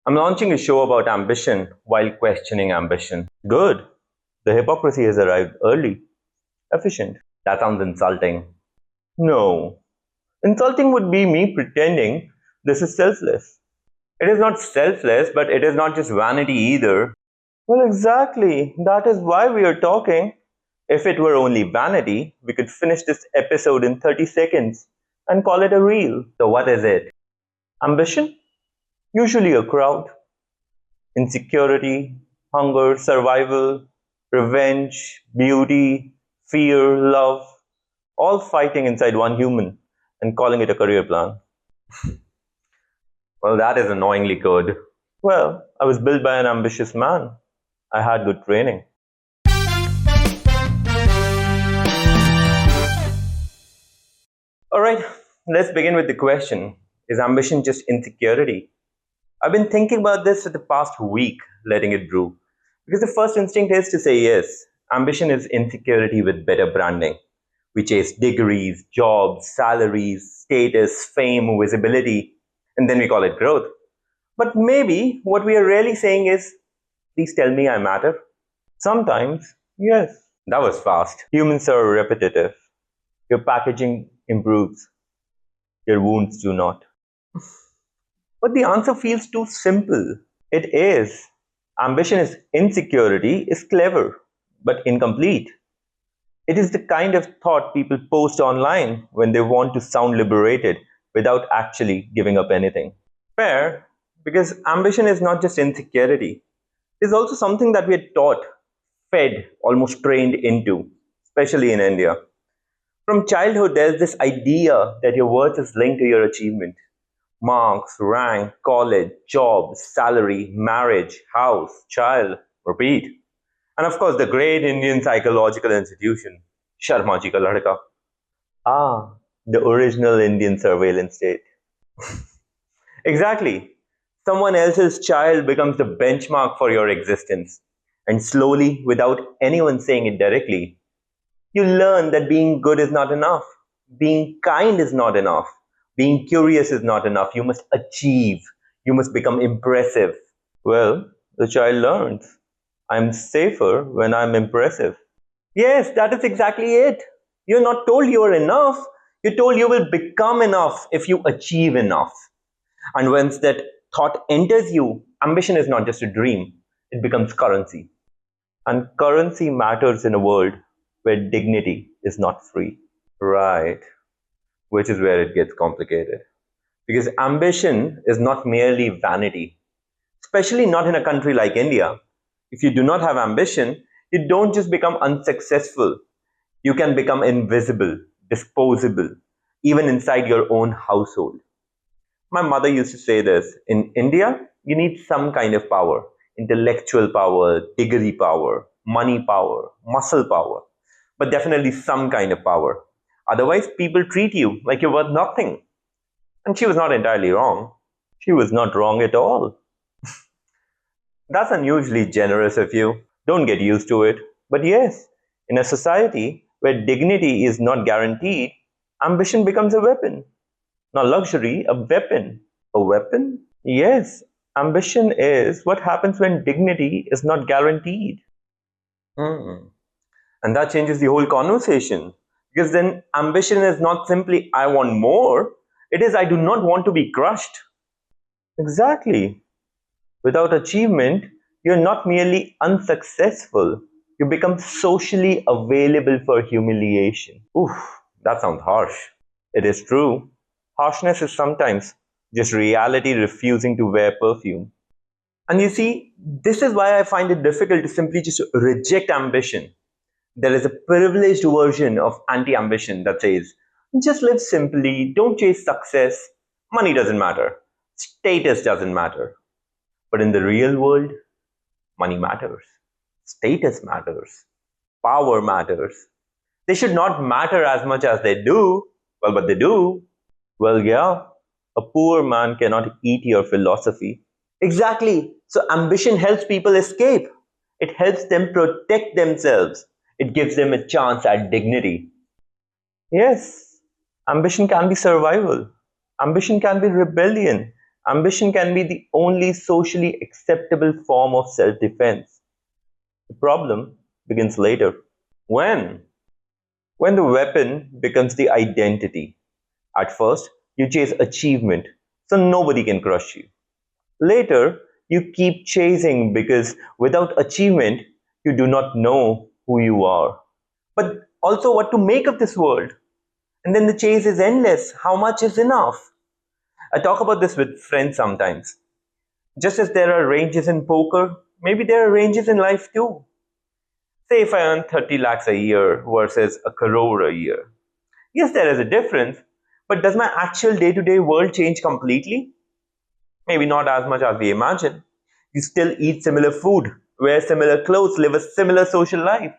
I'm launching a show about ambition while questioning ambition. Good. The hypocrisy has arrived early. Efficient. That sounds insulting. No. Insulting would be me pretending this is selfless. It is not selfless, but it is not just vanity either. Well, exactly. That is why we are talking. If it were only vanity, we could finish this episode in 30 seconds and call it a reel. So, what is it? Ambition? Usually a crowd. Insecurity, hunger, survival, revenge, beauty, fear, love, all fighting inside one human and calling it a career plan. Well, that is annoyingly good. Well, I was built by an ambitious man. I had good training. Alright, let's begin with the question. Is ambition just insecurity? I've been thinking about this for the past week, letting it brew. Because the first instinct is to say yes, ambition is insecurity with better branding. We chase degrees, jobs, salaries, status, fame, visibility, and then we call it growth. But maybe what we are really saying is, please tell me I matter. Sometimes, yes. That was fast. Humans are repetitive. Your packaging improves, your wounds do not. But the answer feels too simple. It is. Ambition is insecurity is clever, but incomplete. It is the kind of thought people post online when they want to sound liberated without actually giving up anything. Fair, because ambition is not just insecurity. It is also something that we are taught, fed, almost trained into, especially in India. From childhood, there's this idea that your worth is linked to your achievement. Marks, rank, college, job, salary, marriage, house, child, repeat. And of course, the great Indian psychological institution, Sharma ji ka ladka. Ah, the original Indian surveillance state. Exactly. Someone else's child becomes the benchmark for your existence. And slowly, without anyone saying it directly, you learn that being good is not enough. Being kind is not enough. Being curious is not enough. You must achieve. You must become impressive. Well, the child learns. I'm safer when I'm impressive. Yes, that is exactly it. You're not told you're enough. You're told you will become enough if you achieve enough. And once that thought enters you, ambition is not just a dream, it becomes currency. And currency matters in a world where dignity is not free. Right, which is where it gets complicated. Because ambition is not merely vanity, especially not in a country like India. If you do not have ambition, you don't just become unsuccessful, you can become invisible, disposable, even inside your own household. My mother used to say this, in India, you need some kind of power, intellectual power, degree power, money power, muscle power, but definitely some kind of power. Otherwise, people treat you like you're worth nothing. And she was not entirely wrong. She was not wrong at all. That's unusually generous of you. Don't get used to it. But yes, in a society where dignity is not guaranteed, ambition becomes a weapon. Not luxury, a weapon. A weapon? Yes, ambition is what happens when dignity is not guaranteed. Hmm. And that changes the whole conversation. Because then ambition is not simply I want more, it is I do not want to be crushed. Exactly. Without achievement, you're not merely unsuccessful, you become socially available for humiliation. Oof, that sounds harsh. It is true. Harshness is sometimes just reality refusing to wear perfume. And you see, this is why I find it difficult to simply just reject ambition. There is a privileged version of anti ambition that says, just live simply, don't chase success, money doesn't matter, status doesn't matter. But in the real world, money matters, status matters, power matters. They should not matter as much as they do. Well, but they do. Well, yeah, a poor man cannot eat your philosophy. Exactly. So ambition helps people escape. It helps them protect themselves. It gives them a chance at dignity. Yes, ambition can be survival. Ambition can be rebellion. Ambition can be the only socially acceptable form of self defense. The problem begins later. When? When the weapon becomes the identity. At first, you chase achievement so nobody can crush you. Later, you keep chasing because without achievement, you do not know who you are, but also what to make of this world. And then the chase is endless. How much is enough? I talk about this with friends sometimes. Just as there are ranges in poker, maybe there are ranges in life too. Say if I earn 30 lakhs a year versus a crore a year. Yes, there is a difference, but does my actual day to day world change completely? Maybe not as much as we imagine. You still eat similar food, wear similar clothes, live a similar social life.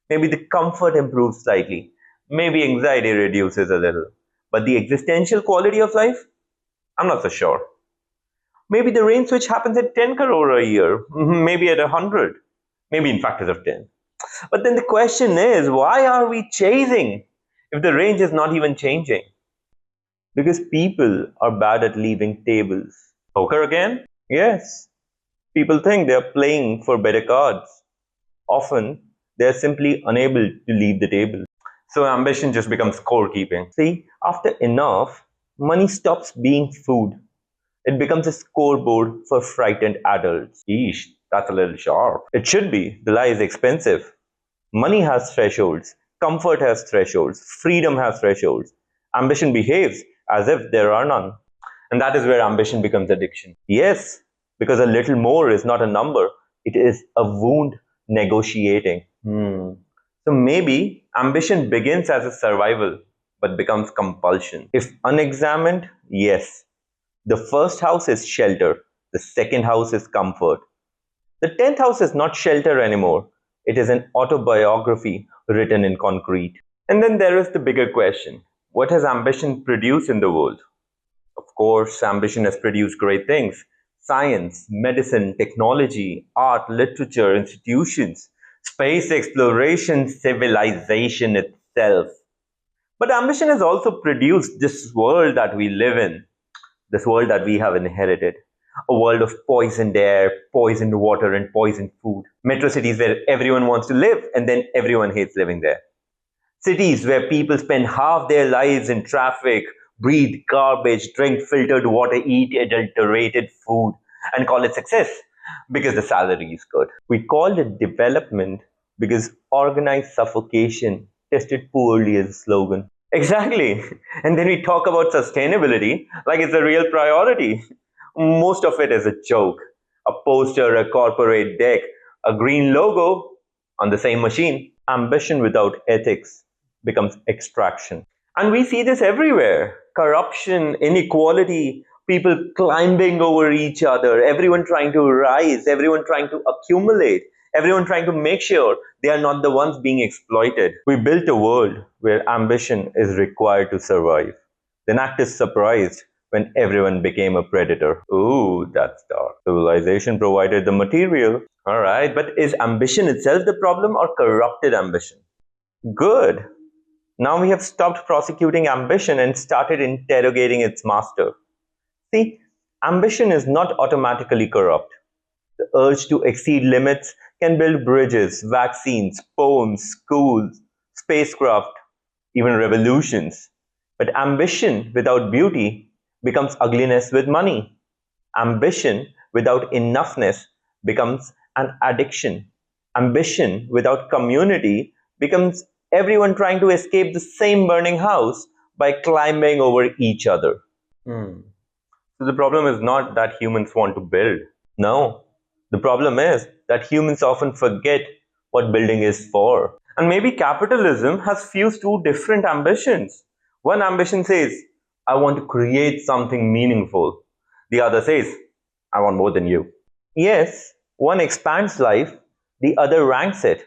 Maybe the comfort improves slightly. Maybe anxiety reduces a little. But the existential quality of life? I'm not so sure. Maybe the range switch happens at 10 crore a year, maybe at 100, maybe in factors of 10. But then the question is, why are we chasing if the range is not even changing? Because people are bad at leaving tables. Poker again? Yes. People think they are playing for better cards. Often, they are simply unable to leave the table. So ambition just becomes scorekeeping. See, after enough, money stops being food. It becomes a scoreboard for frightened adults. Eesh, that's a little sharp. It should be. The lie is expensive. Money has thresholds. Comfort has thresholds. Freedom has thresholds. Ambition behaves as if there are none. And that is where ambition becomes addiction. Yes, because a little more is not a number. It is a wound negotiating. So maybe ambition begins as a survival, but becomes compulsion. If unexamined, yes. The first house is shelter. The second house is comfort. The 10th house is not shelter anymore. It is an autobiography written in concrete. And then there is the bigger question. What has ambition produced in the world? Of course, ambition has produced great things. Science, medicine, technology, art, literature, institutions, space exploration, civilization itself. But ambition has also produced this world that we live in, this world that we have inherited. A world of poisoned air, poisoned water, and poisoned food. Metro cities where everyone wants to live and then everyone hates living there. Cities where people spend half their lives in traffic, breathe garbage, drink filtered water, eat adulterated food, and call it success because the salary is good. We call it development because organized suffocation tested poorly as a slogan. Exactly. And then we talk about sustainability like it's a real priority. Most of it is a joke. A poster, a corporate deck, a green logo on the same machine. Ambition without ethics becomes extraction. And we see this everywhere. Corruption, inequality, people climbing over each other, everyone trying to rise, everyone trying to accumulate, everyone trying to make sure they are not the ones being exploited. We built a world where ambition is required to survive. Then act is surprised when everyone became a predator. Ooh, that's dark. Civilization provided the material. Alright, but is ambition itself the problem or corrupted ambition? Good. Now we have stopped prosecuting ambition and started interrogating its master. See, ambition is not automatically corrupt. The urge to exceed limits can build bridges, vaccines, poems, schools, spacecraft, even revolutions. But ambition without beauty becomes ugliness with money. Ambition without enoughness becomes an addiction. Ambition without community becomes everyone trying to escape the same burning house by climbing over each other. So the problem is not that humans want to build. No. The problem is that humans often forget what building is for. And maybe capitalism has fused two different ambitions. One ambition says, I want to create something meaningful. The other says, I want more than you. Yes, one expands life, the other ranks it.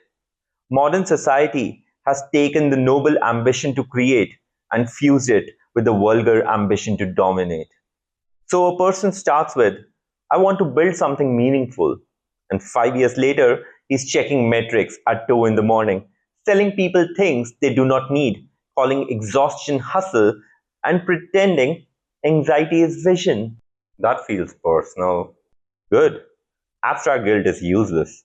Modern society has taken the noble ambition to create and fused it with the vulgar ambition to dominate. So a person starts with, I want to build something meaningful. And 5 years later, he's checking metrics at 2 in the morning, selling people things they do not need, calling exhaustion hustle, and pretending anxiety is vision. That feels personal. Good. Abstract guilt is useless.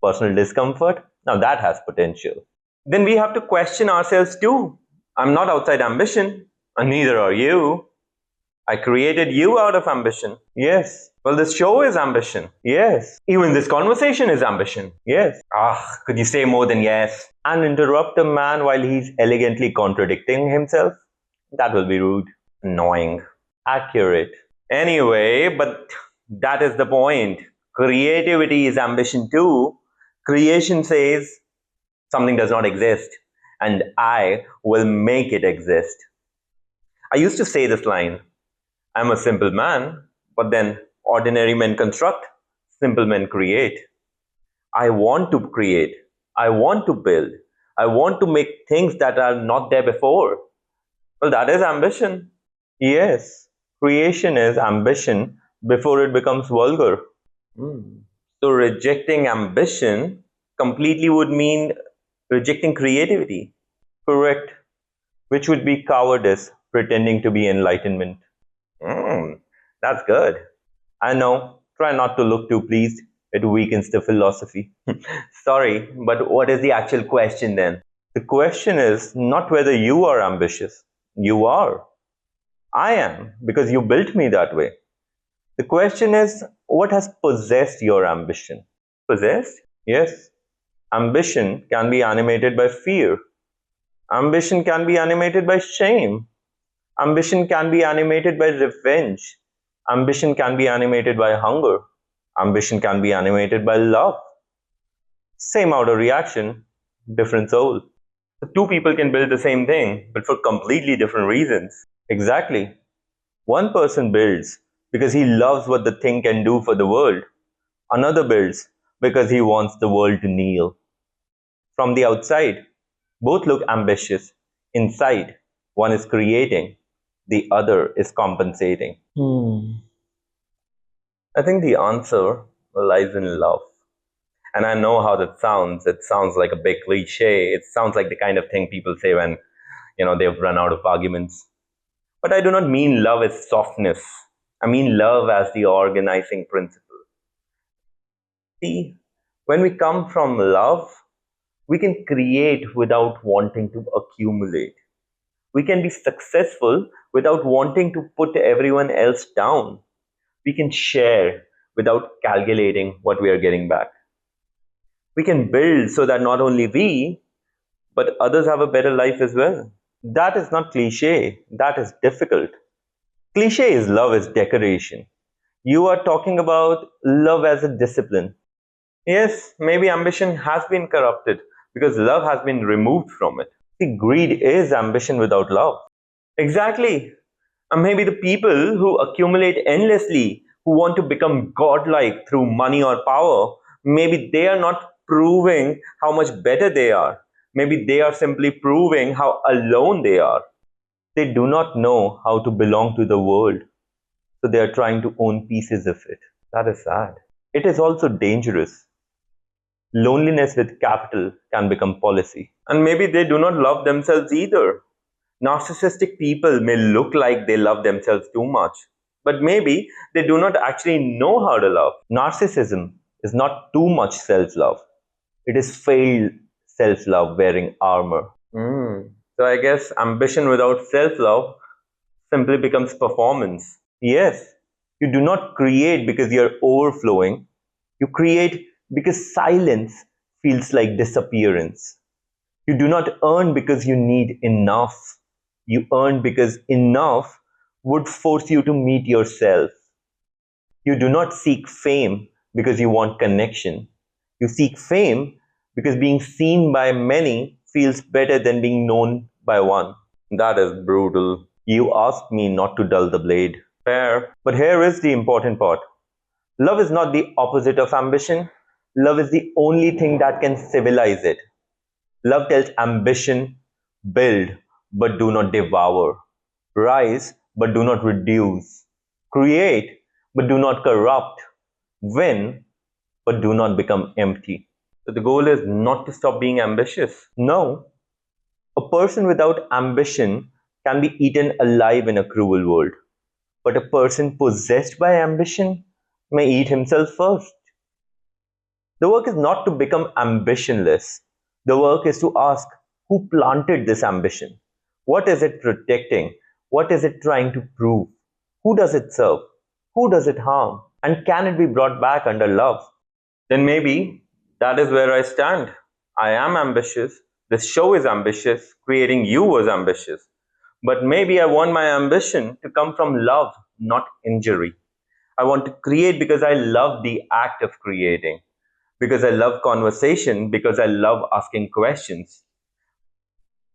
Personal discomfort, now that has potential. Then we have to question ourselves too. I'm not outside ambition, and neither are you. I created you out of ambition. Yes. Well, this show is ambition. Yes. Even this conversation is ambition. Yes. Ah, could you say more than yes? And interrupt a man while he's elegantly contradicting himself? That will be rude. Annoying. Accurate. Anyway, but that is the point. Creativity is ambition too. Creation says something does not exist, and I will make it exist. I used to say this line: I'm a simple man, but then ordinary men construct, simple men create. I want to create, I want to build, I want to make things that are not there before. Well, that is ambition. Yes, creation is ambition before it becomes vulgar. Hmm. So, rejecting ambition completely would mean rejecting creativity. Correct. Which would be cowardice pretending to be enlightenment. Hmm, that's good. I know. Try not to look too pleased. It weakens the philosophy. Sorry, but what is the actual question then? The question is not whether you are ambitious. You are. I am, because you built me that way. The question is what has possessed your ambition? Possessed? Yes. Ambition can be animated by fear. Ambition can be animated by shame. Ambition can be animated by revenge. Ambition can be animated by hunger. Ambition can be animated by love. Same outer reaction, different soul. The two people can build the same thing, but for completely different reasons. Exactly. One person builds because he loves what the thing can do for the world. Another builds because he wants the world to kneel. From the outside, both look ambitious. Inside, one is creating, the other is compensating. I think the answer lies in love. And I know how that sounds. It sounds like a big cliche. It sounds like the kind of thing people say when, they've run out of arguments. But I do not mean love as softness. I mean love as the organizing principle. See, when we come from love, we can create without wanting to accumulate. We can be successful without wanting to put everyone else down. We can share without calculating what we are getting back. We can build so that not only we, but others have a better life as well. That is not cliche, that is difficult. Cliche is love as decoration. You are talking about love as a discipline. Yes, maybe ambition has been corrupted because love has been removed from it. See, greed is ambition without love. Exactly. And maybe the people who accumulate endlessly, who want to become godlike through money or power, maybe they are not proving how much better they are. Maybe they are simply proving how alone they are. They do not know how to belong to the world, so they are trying to own pieces of it. That is sad. It is also dangerous. Loneliness with capital can become policy. And maybe they do not love themselves either. Narcissistic people may look like they love themselves too much, but maybe they do not actually know how to love. Narcissism is not too much self love, it is failed self love wearing armor. So I guess ambition without self love simply becomes performance. Yes, you do not create because you're overflowing, you create because silence feels like disappearance. You do not earn because you need enough. You earn because enough would force you to meet yourself. You do not seek fame because you want connection. You seek fame because being seen by many feels better than being known by one. That is brutal. You asked me not to dull the blade. Fair. But here is the important part. Love is not the opposite of ambition. Love is the only thing that can civilize it. Love tells ambition, build, but do not devour. Rise, but do not reduce. Create, but do not corrupt. Win, but do not become empty. So the goal is not to stop being ambitious. No. A person without ambition can be eaten alive in a cruel world. but a person possessed by ambition may eat himself first. The work is not to become ambitionless. The work is to ask who planted this ambition? What is it protecting? What is it trying to prove? Who does it serve? Who does it harm? And can it be brought back under love? Then maybe that is where I stand. I am ambitious. This show is ambitious. Creating you was ambitious. But maybe I want my ambition to come from love, not injury. I want to create because I love the act of creating, because I love conversation, because I love asking questions,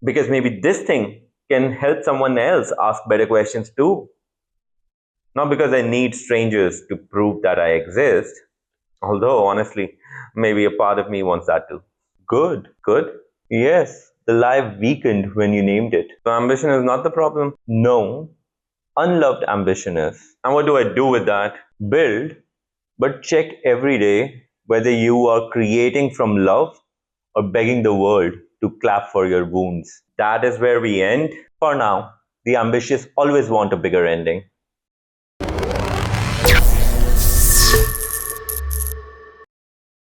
because maybe this thing can help someone else ask better questions too. Not because I need strangers to prove that I exist, although honestly, maybe a part of me wants that too. Good, good. Yes, the lie weakened when you named it. So ambition is not the problem. No, unloved ambition is. And what do I do with that? Build, but check every day whether you are creating from love or begging the world to clap for your wounds. That is where we end. For now, the ambitious always want a bigger ending.